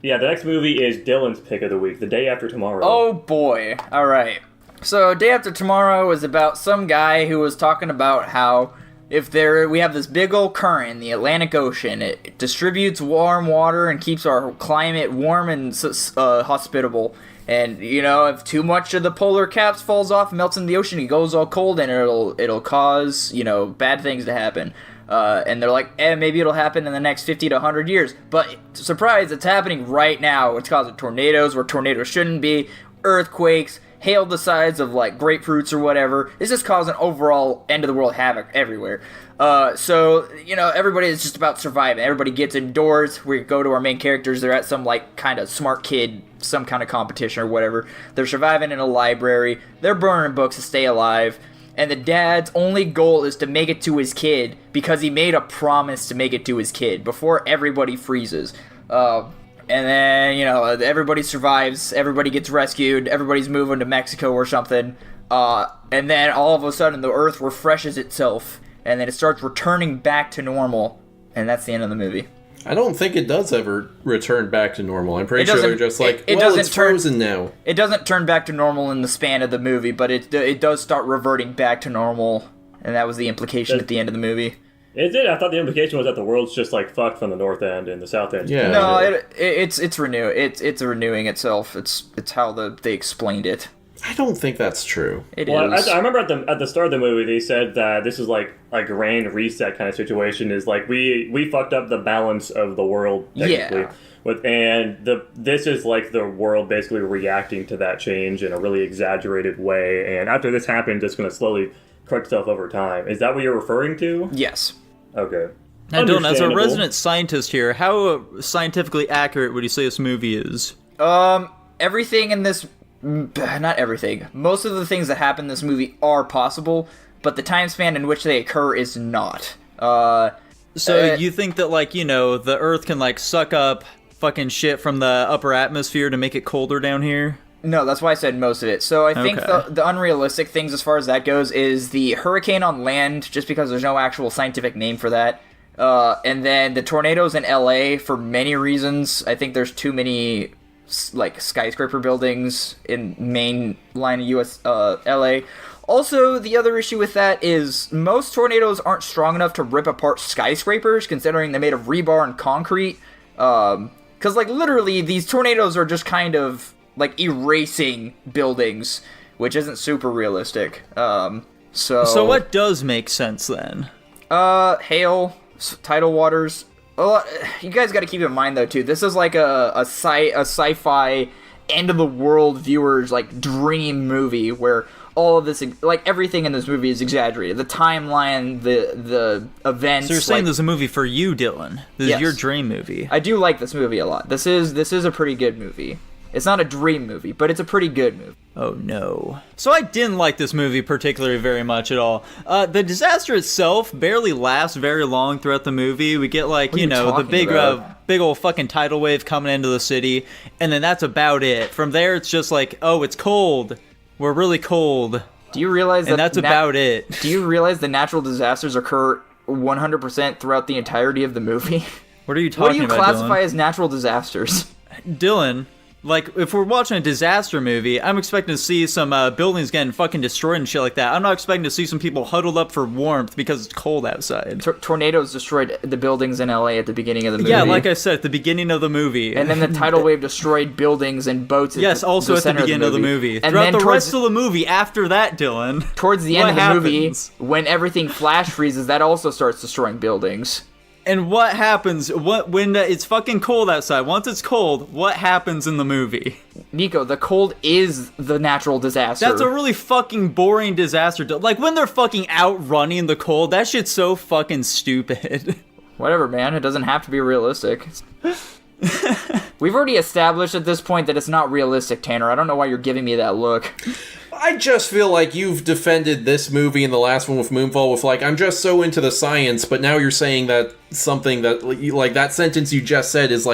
Yeah, the next movie is Dylan's pick of the week, The Day After Tomorrow. Oh boy. Alright. So, Day After Tomorrow is about some guy who was talking about how we have this big old current in the Atlantic Ocean. It distributes warm water and keeps our climate warm and hospitable. And, if too much of the polar caps falls off and melts in the ocean, it goes all cold and it'll cause, bad things to happen. And they're like, maybe it'll happen in the next 50 to 100 years. But, surprise, it's happening right now. It's causing tornadoes where tornadoes shouldn't be, earthquakes, hail the size of, grapefruits or whatever. It's just causing overall end-of-the-world havoc everywhere. So, everybody is just about surviving. Everybody gets indoors. We go to our main characters. They're at some, kind of smart kid, some kind of competition or whatever. They're surviving in a library. They're burning books to stay alive. And the dad's only goal is to make it to his kid because he made a promise to make it to his kid before everybody freezes. And then, everybody survives, everybody gets rescued, everybody's moving to Mexico or something. And then all of a sudden the Earth refreshes itself, and then it starts returning back to normal. And that's the end of the movie. I don't think it does ever return back to normal. I'm pretty sure they're just it's frozen now. It doesn't turn back to normal in the span of the movie, but it does start reverting back to normal, and that was the implication at the end of the movie. Is it? I thought the implication was that the world's just fucked from the north end and the south end. Yeah. No, it's renewing itself. It's how they explained it. I don't think that's true. It is. I remember at the start of the movie they said that this is like a grand reset kind of situation. Is we fucked up the balance of the world technically. Yeah. This is the world basically reacting to that change in a really exaggerated way. And after this happens, it's going to slowly correct itself over time. Is that what you're referring to? Yes. Okay. Now, Dylan, as a resident scientist here, how scientifically accurate would you say this movie is? Everything in this... Not everything. Most of the things that happen in this movie are possible, but the time span in which they occur is not. So you think that, the Earth can, suck up fucking shit from the upper atmosphere to make it colder down here? No, that's why I said most of it. So I think the unrealistic things as far as that goes is the hurricane on land, just because there's no actual scientific name for that. And then the tornadoes in LA, for many reasons. I think there's too many... skyscraper buildings in main line of US LA. Also, the other issue with that is most tornadoes aren't strong enough to rip apart skyscrapers, considering they're made of rebar and concrete. Because literally these tornadoes are just kind of erasing buildings, which isn't super realistic. So what does make sense then? Hail, tidal waters. Well, you guys got to keep in mind though too. This is a sci-fi end of the world viewers dream movie where all of this everything in this movie is exaggerated. The timeline, the events. So you're saying this is a movie for you, Dylan? This yes. is your dream movie. I do like this movie a lot. This is a pretty good movie. It's not a dream movie, but it's a pretty good movie. Oh no. So I didn't like this movie particularly very much at all. The disaster itself barely lasts very long throughout the movie. We get the big old fucking tidal wave coming into the city, and then that's about it. From there it's just oh, it's cold. We're really cold. Do you realize and that's about it. Do you realize the natural disasters occur 100% throughout the entirety of the movie? What are you talking about, What do you classify as natural disasters? Dylan, if we're watching a disaster movie, I'm expecting to see some buildings getting fucking destroyed and shit like that. I'm not expecting to see some people huddled up for warmth because it's cold outside. Tornadoes destroyed the buildings in LA at the beginning of the movie. Yeah, like I said, at the beginning of the movie. And then the tidal wave destroyed buildings and boats yes, also at the beginning of the movie. And throughout the rest of the movie after that, Dylan. Towards the end of the movie, when everything flash freezes, that also starts destroying buildings. And what happens when it's fucking cold outside? Once it's cold, what happens in the movie? Nico, the cold is the natural disaster. That's a really fucking boring disaster. When they're fucking outrunning the cold, that shit's so fucking stupid. Whatever, man. It doesn't have to be realistic. We've already established at this point that it's not realistic, Tanner. I don't know why you're giving me that look. I just feel like you've defended this movie and the last one with Moonfall with I'm just so into the science, but now you're saying that something that that sentence you just said is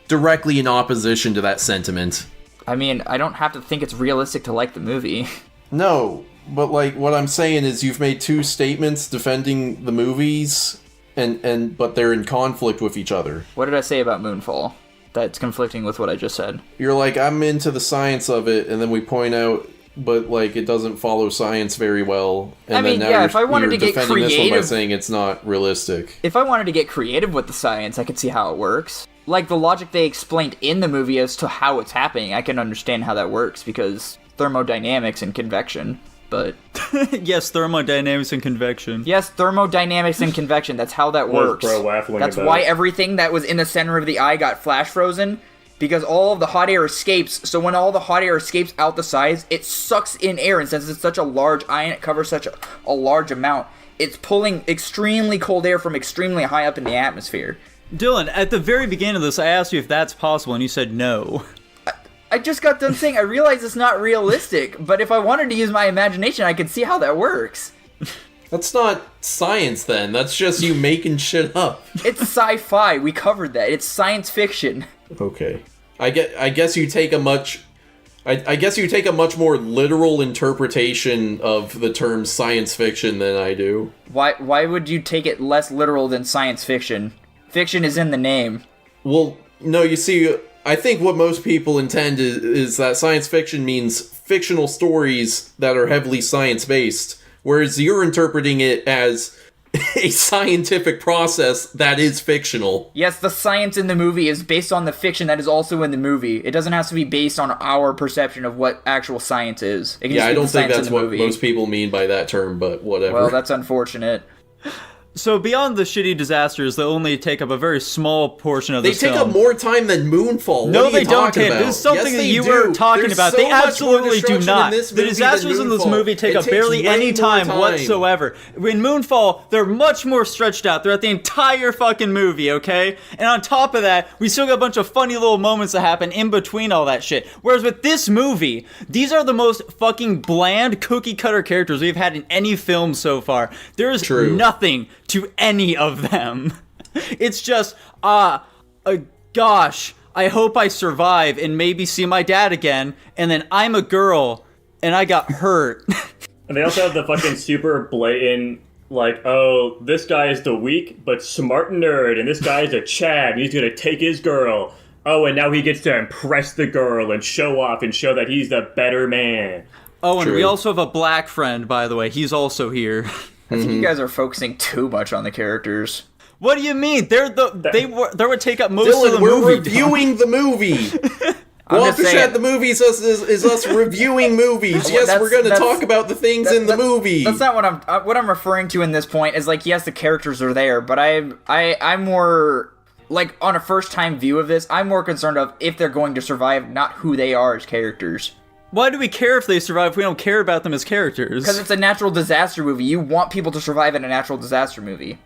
directly in opposition to that sentiment. I mean, I don't have to think it's realistic to like the movie. No, but what I'm saying is you've made two statements defending the movies but they're in conflict with each other. What did I say about Moonfall? that's conflicting with what I just said. You're like, I'm into the science of it, and then we point out, but like it doesn't follow science very well. And I mean, then now if I wanted to get defending this one by creative, saying it's not realistic. if I wanted to get creative with the science, I could see how it works. Like the logic they explained in the movie as to how it's happening, I can understand how that works because thermodynamics and convection. But yes, thermodynamics and convection. yes, thermodynamics and convection. That's how that works. That's why everything that was in the center of the eye got flash frozen. Because all of the hot air escapes, so when all the hot air escapes out the sides, it sucks in air, and since it's such a large eye and it covers such a large amount, it's pulling extremely cold air from extremely high up in the atmosphere. Dylan, at the very beginning of this, I asked you if that's possible, and you said no. I just got done saying I realize it's not realistic, but if I wanted to use my imagination, I could see how that works. That's not science then, that's just you making shit up. It's sci-fi, we covered that. It's science fiction. Okay. I guess you take a much more literal interpretation of the term science fiction than I do. Why would you take it less literal than science fiction? Fiction is in the name. Well, no, you see, I think what most people intend is that science fiction means fictional stories that are heavily science-based, whereas you're interpreting it as a scientific process that is fictional. Yes, the science in the movie is based on the fiction that is also in the movie. It doesn't have to be based on our perception of what actual science is. It can Yeah, I don't think that's what movie. most people mean by that term, but whatever. Well, that's unfortunate. So beyond the shitty disasters that only take up a very small portion of the film... They take up more time than Moonfall. No, what are they you don't, talking Kid. about? This is something yes, that you do. were talking There's about. So they much absolutely more do not. in this The movie disasters than in this Moonfall. movie take It up takes barely way any more time whatsoever. In Moonfall, they're much more stretched out throughout the entire fucking movie, okay? And on top of that, we still got a bunch of funny little moments that happen in between all that shit. Whereas with this movie, these are the most fucking bland, cookie-cutter characters we've had in any film so far. There is nothing to any of them. It's just, gosh, I hope I survive and maybe see my dad again, and then I'm a girl, and I got hurt. And they also have the fucking super blatant, like, oh, this guy is the weak but smart nerd, and this guy is a Chad, and he's gonna take his girl. Oh, and now he gets to impress the girl and show off and show that he's the better man. Oh, and we also have a black friend, by the way. He's also here. I think you guys are focusing too much on the characters. What do you mean? They would take up most Dylan, of the we're movie. reviewing the movie. Guapish at the movies is us reviewing movies. Yes, we're going to talk about the things in the movie. That's not what I'm referring to in this point. Is like, yes, the characters are there, but I'm more like on a first time view of this. I'm more concerned of if they're going to survive, not who they are as characters. Why do we care if they survive if we don't care about them as characters? Because it's a natural disaster movie. You want people to survive in a natural disaster movie.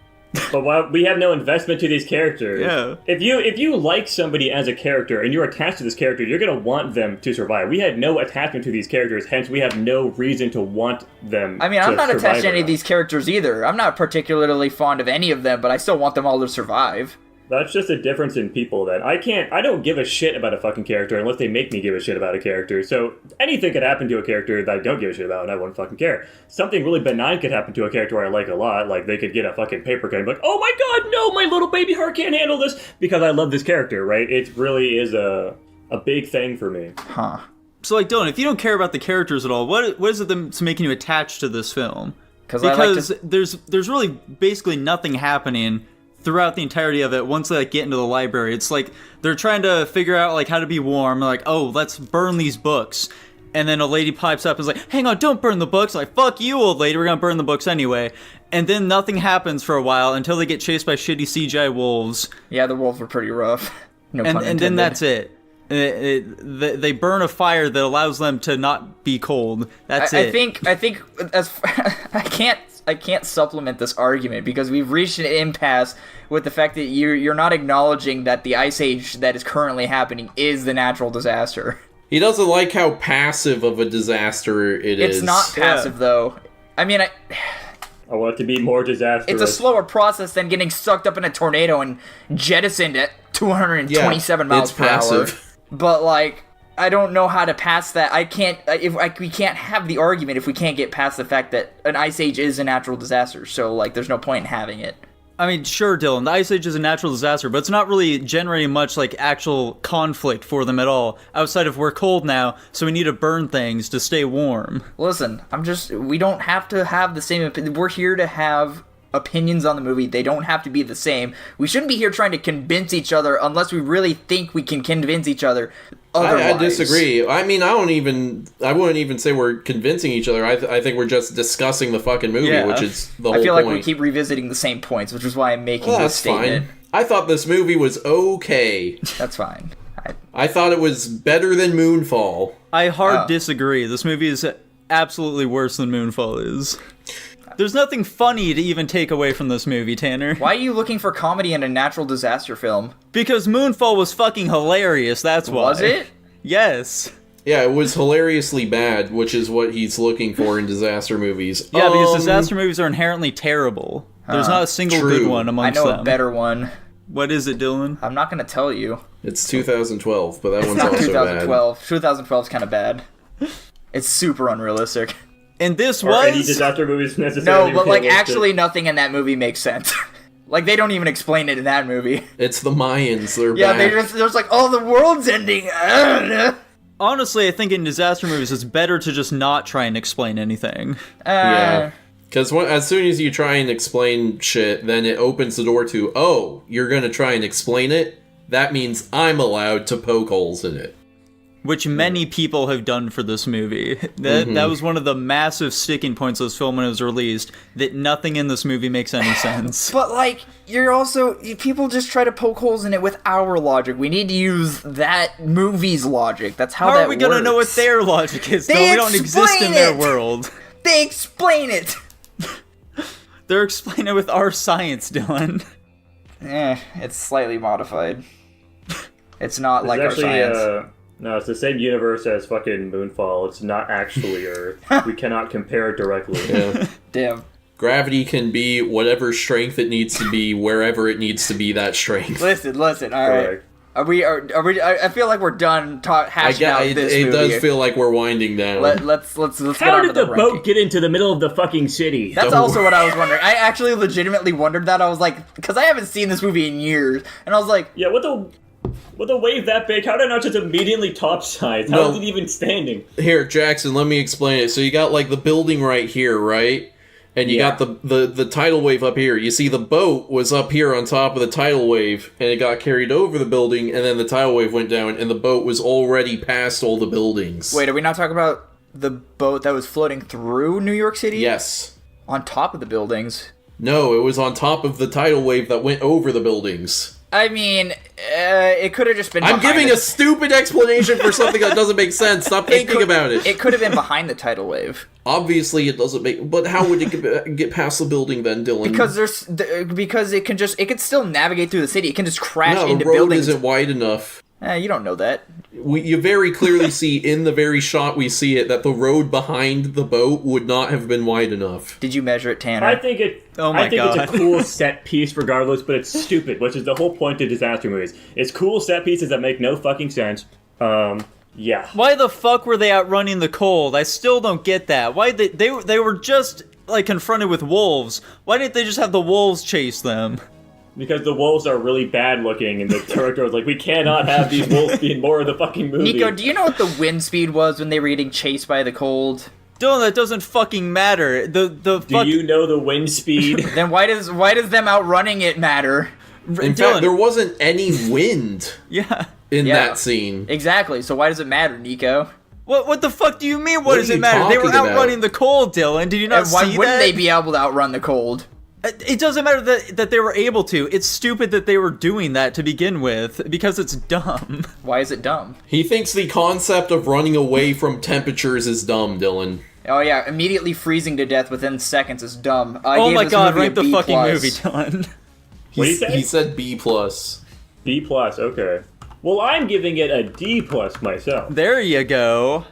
But we have no investment to these characters. Yeah. If you like somebody as a character and you're attached to this character, you're gonna want them to survive. We had no attachment to these characters, hence we have no reason to want them. I mean, I'm not attached to any of these characters either. I'm not particularly fond of any of them, but I still want them all to survive. That's just a difference in people then. I don't give a shit about a fucking character unless they make me give a shit about a character. So anything could happen to a character that I don't give a shit about and I won't fucking care. Something really benign could happen to a character I like a lot, like they could get a fucking paper cut and be like, oh my god, no, my little baby heart can't handle this because I love this character, right? It really is a big thing for me. Huh. So like, Dylan, if you don't care about the characters at all, what is it that's making you attached to this film? Because there's really basically nothing happening throughout the entirety of it. Once they like get into the library, it's like they're trying to figure out like how to be warm. Like, oh, let's burn these books, and then a lady pipes up and is like, hang on, don't burn the books. Like, fuck you, old lady, we're gonna burn the books anyway. And then nothing happens for a while until they get chased by shitty CGI wolves. Yeah, the wolves were pretty rough. No pun intended. And then that's it. They burn a fire that allows them to not be cold. That's it. I think as I can't supplement this argument because we've reached an impasse with the fact that you're not acknowledging that the ice age that is currently happening is the natural disaster. He doesn't like how passive of a disaster it is. It's not passive though. I mean, I want it to be more disastrous. It's a slower process than getting sucked up in a tornado and jettisoned at 227 miles per hour. But like, I don't know how to pass that. We can't have the argument if we can't get past the fact that an ice age is a natural disaster. So like, there's no point in having it. I mean, sure, Dylan, the Ice Age is a natural disaster, but it's not really generating much, like, actual conflict for them at all, outside of we're cold now, so we need to burn things to stay warm. Listen, we don't have to have the same opinion. We're here to have opinions on the movie. They don't have to be the same. We shouldn't be here trying to convince each other unless we really think we can convince each other. I disagree. I mean, I wouldn't even say we're convincing each other. I think we're just discussing the fucking movie, which is the whole point. I feel like we keep revisiting the same points, which is why I'm making this statement. Fine. I thought this movie was okay. That's fine. I thought it was better than Moonfall. I disagree. This movie is absolutely worse than Moonfall is. There's nothing funny to even take away from this movie, Tanner. Why are you looking for comedy in a natural disaster film? Because Moonfall was fucking hilarious, that's why. Was it? Yes. Yeah, it was hilariously bad, which is what he's looking for in disaster movies. Yeah, because disaster movies are inherently terrible. There's not a single good one amongst them. I know a better one. What is it, Dylan? I'm not going to tell you. It's 2012, but that one's also 2012. 2012 is kind of bad. It's super unrealistic. And this was... Are any disaster movies necessarily No, but like actually nothing in that movie makes sense. Like they don't even explain it in that movie. It's the Mayans. They're back. They're just like, oh, the world's ending. Honestly, I think in disaster movies, it's better to just not try and explain anything. Yeah. Because as soon as you try and explain shit, then it opens the door to, oh, you're going to try and explain it? That means I'm allowed to poke holes in it. Which many people have done for this movie. That was one of the massive sticking points of this film when it was released, that nothing in this movie makes any sense. But, like, people just try to poke holes in it with our logic. We need to use that movie's logic. That's how that works. How are we going to know what their logic is, though? We don't exist in their world. They explain it! They're explaining it with our science, Dylan. It's slightly modified. It's not like our science. No, it's the same universe as fucking Moonfall. It's not actually Earth. We cannot compare it directly. Yeah. Damn. Gravity can be whatever strength it needs to be, wherever it needs to be that strength. Listen, all right. Are we? I feel like we're done hashing out this movie. It does feel like we're winding down. Let's get on to the How did the boat get into the middle of the fucking city? That's also what I was wondering. I actually legitimately wondered that. I was like, because I haven't seen this movie in years, and I was like, yeah, with a wave that big, how did it not just immediately topsides? How is it even standing? Here, Jackson, let me explain it. So you got, like, the building right here, right? And you got the tidal wave up here. You see, the boat was up here on top of the tidal wave, and it got carried over the building, and then the tidal wave went down, and the boat was already past all the buildings. Wait, are we not talking about the boat that was floating through New York City? Yes. On top of the buildings? No, it was on top of the tidal wave that went over the buildings. I mean, it could have just been. I'm giving a stupid explanation for something that doesn't make sense. Stop thinking about it. It could have been behind the tidal wave. Obviously, it doesn't make. But how would it get past the building then, Dylan? Because it can still navigate through the city. It can just crash into buildings. No, the road isn't wide enough. You don't know that. You very clearly see in the very shot we see it that the road behind the boat would not have been wide enough. Did you measure it, Tanner? I think it's a cool set piece regardless, but it's stupid, which is the whole point of disaster movies. It's cool set pieces that make no fucking sense. Yeah. Why the fuck were they outrunning the cold? I still don't get that. Why they were just like confronted with wolves. Why didn't they just have the wolves chase them? Because the wolves are really bad looking, and the director was like, we cannot have these wolves be in more of the fucking movie. Nico, do you know what the wind speed was when they were getting chased by the cold? Dylan, that doesn't fucking matter. Do you know the wind speed? Then why does them outrunning it matter? In fact, there wasn't any wind. In that scene. Exactly. So why does it matter, Nico? What the fuck do you mean? What does it matter? They were outrunning the cold, Dylan. Did you not see that? Why wouldn't they be able to outrun the cold? It doesn't matter that they were able to. It's stupid that they were doing that to begin with, because it's dumb. Why is it dumb? He thinks the concept of running away from temperatures is dumb, Dylan. Oh yeah, immediately freezing to death within seconds is dumb. Oh my god, rank the fucking movie, Dylan. What did he say? He said B+. B+, okay. Well, I'm giving it a D+ myself. There you go.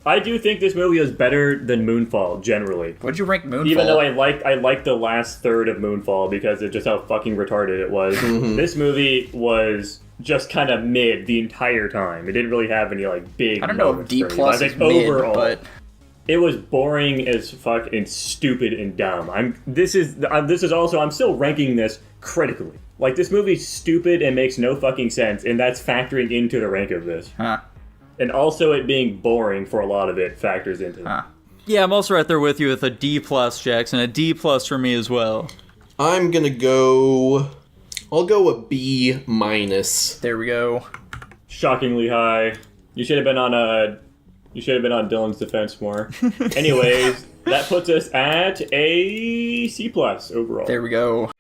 I do think this movie is better than Moonfall, generally. What'd you rank Moonfall? Even though I liked the last third of Moonfall because of just how fucking retarded it was. This movie was just kind of mid the entire time. It didn't really have any, like, big I don't know if D+ is mid, overall, but... It was boring as fuck and stupid and dumb. This is also, I'm still ranking this critically. Like, this movie's stupid and makes no fucking sense, and that's factoring into the rank of this. Huh. And also it being boring for a lot of it factors into it. Yeah, I'm also right there with you with a D+, Jackson. A D+ for me as well. I'm gonna go... I'll go a B-. There we go. Shockingly high. You should have been on Dylan's defense more. Anyways, that puts us at a C+ overall. There we go.